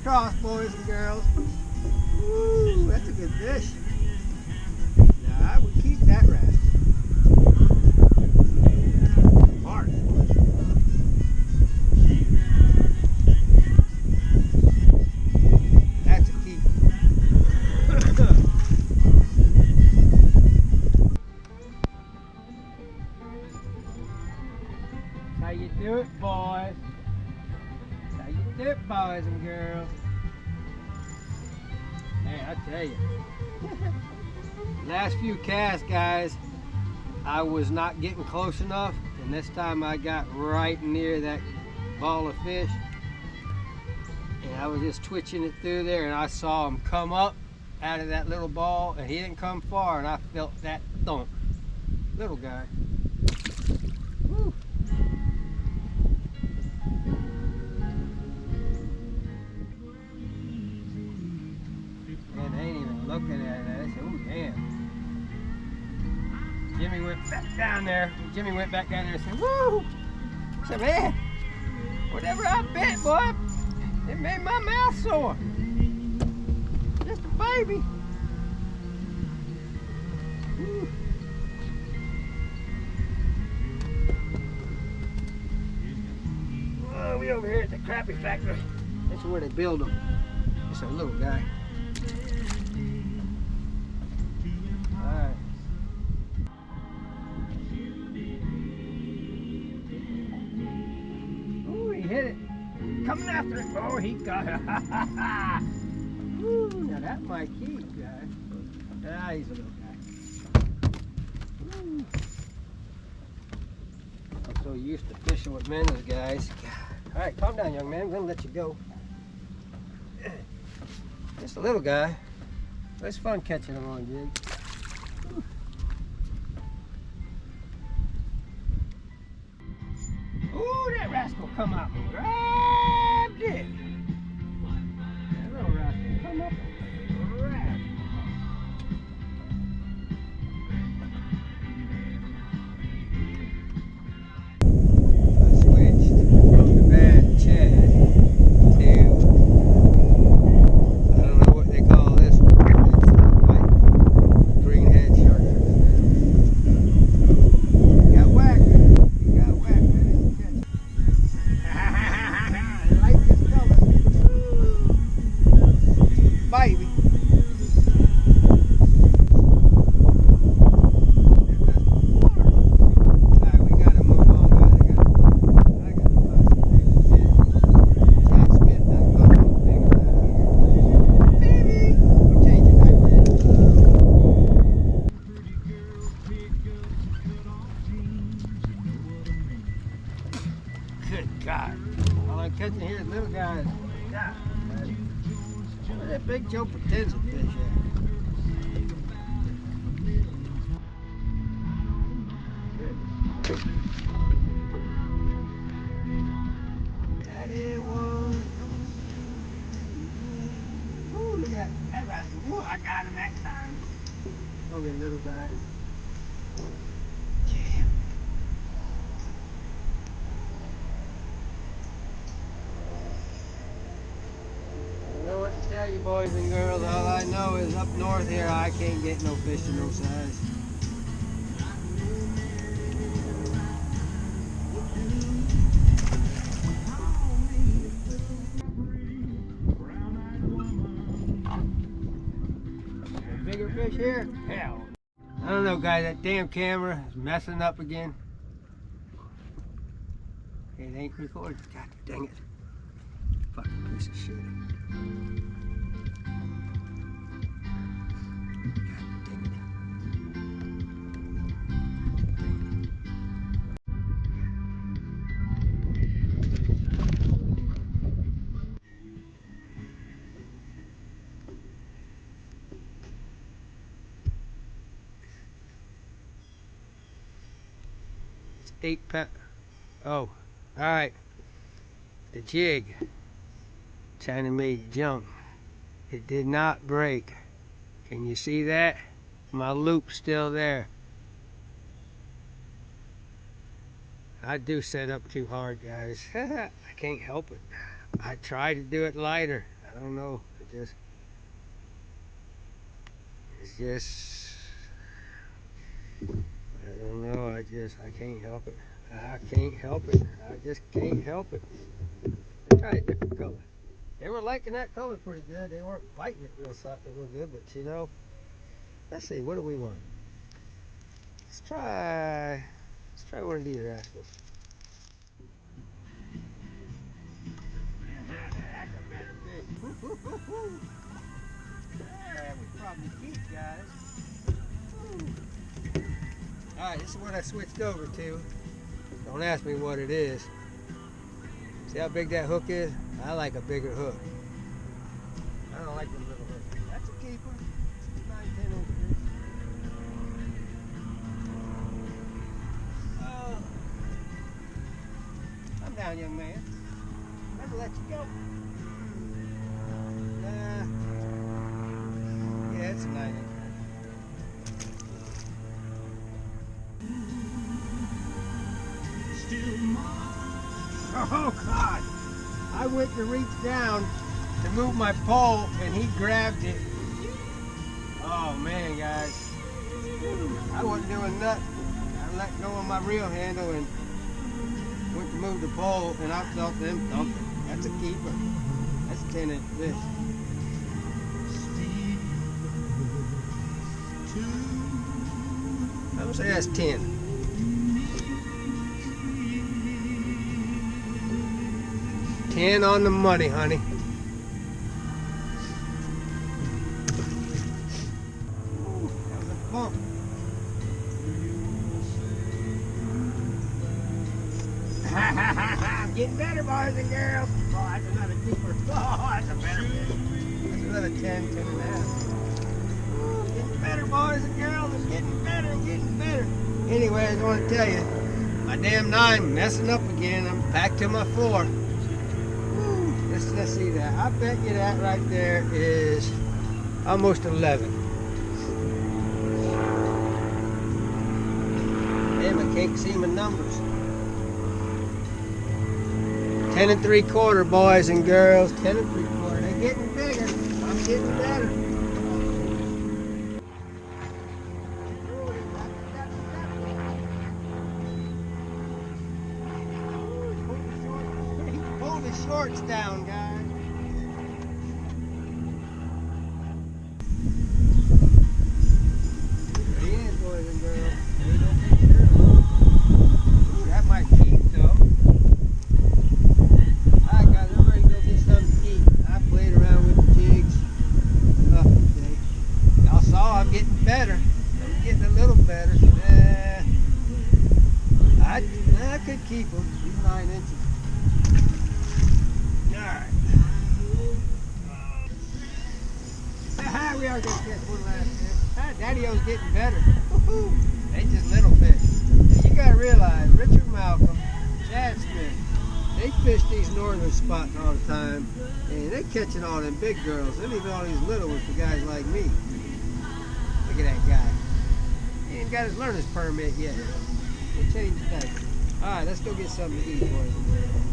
across, boys and girls. Ooh, that's a good fish. Now I would keep that rascal. Hard. That's a keep. How you do it, boys? How you do it, boys and girls? Hey, I tell you, last few casts, guys, I was not getting close enough, and this time I got right near that ball of fish, and I was just twitching it through there, and I saw him come up out of that little ball, and he didn't come far, and I felt that thump. Little guy. Woo. Man, they ain't even looking at it. I said, oh, damn. Jimmy went back down there. Jimmy went back down there and said, woo! I said, man, whatever I bit, boy, it made my mouth sore. Just a baby. Woo. Oh, we over here at the Crappie factory. This is where they build them. It's a little guy. Alright. Ooh, he hit it. Coming after it. Oh, he got it. Ooh, now that might keep, guys. Ah, he's a little guy. Ooh. I'm so used to fishing with minnows, guys. Alright, calm down, young man. I'm going to let you go. Just a little guy. But it's fun catching them on jig. Ooh, that rascal come up and grabbed it. That little rascal come up and grabbed it. I switched from the bad Chad to, I don't know what they call this one, but it's white greenhead shark. He got whacked, man. He got whacked, man. I like this color. Baby. Alright, we gotta move on, guys. I gotta find some bigger fish. Jack Smith doesn't go no bigger out here. Baby! I'm changing that. Good God. All I'm catching here is little guys. God, where that big Joe Potenza fish at? That it was. Ooh, look at that rascal. Ooh, I got him that time. Okay, little guy. Yeah. I don't know what to tell you, boys and girls. All I know is up north here, I can't get no fish of no size. Bigger fish here? Hell. I don't know, guys. That damn camera is messing up again. It ain't recording. God dang it. Fucking piece of shit. God dang it. It's 8 pounds. Oh, alright. The jig kind of made junk. It did not break. Can you see that? My loop's still there. I do set up too hard, guys. I can't help it. I try to do it lighter. I don't know. It's just, I don't know. I can't help it. I can't help it. I just can't help it. They tried a different color. They were liking that color pretty good. They weren't fighting it real good, but you know, let's see, what do we want? Let's try one of these rascals. That's a better fish. Yeah, we probably keep, guys. Alright, this is what I switched over to. Don't ask me what it is. See how big that hook is? I like a bigger hook. I don't like them little hooks. That's a keeper. 9, 10 inch fish. Oh. I'm down, young man. Never let you go. Yeah, it's a 9 inch. Oh God! I went to reach down to move my pole and he grabbed it. Oh man, guys. I wasn't doing nothing. I let go of my reel handle and went to move the pole and I felt them thumping. That's a keeper. That's a 10 inch fish. I would say that's 10. 10 on the money, honey. Ooh, that was a bump. I'm getting better, boys and girls. Oh, that's another keeper. Oh, that's a better fish. That's another 10, 10 and a half. Ooh, getting better, boys and girls. I'm getting better, I'm getting better. Anyways, I want to tell you, my damn 9 messing up again. I'm back to my 4. Let's see that. I bet you that right there is almost 11. Damn, I can't see my numbers. 10 3/4, boys and girls. 10 3/4. They're getting bigger. I'm getting better. Pull the shorts down, guys. That might keep though. Alright guys, I'm ready to go get something to eat. I played around with the jigs today. Y'all saw I'm getting better. I'm getting a little better. I could keep them. These 9 inches. Alright. We are going to catch one last fish. Daddy-O's getting better. They just little fish. And you got to realize, Richard Malcolm, Chad Smith, they fish these northern spots all the time, and they catching all them big girls. They leave all these little ones for guys like me. Look at that guy. He ain't got his learner's permit yet. We'll change that. All right, let's go get something to eat, boys and girls.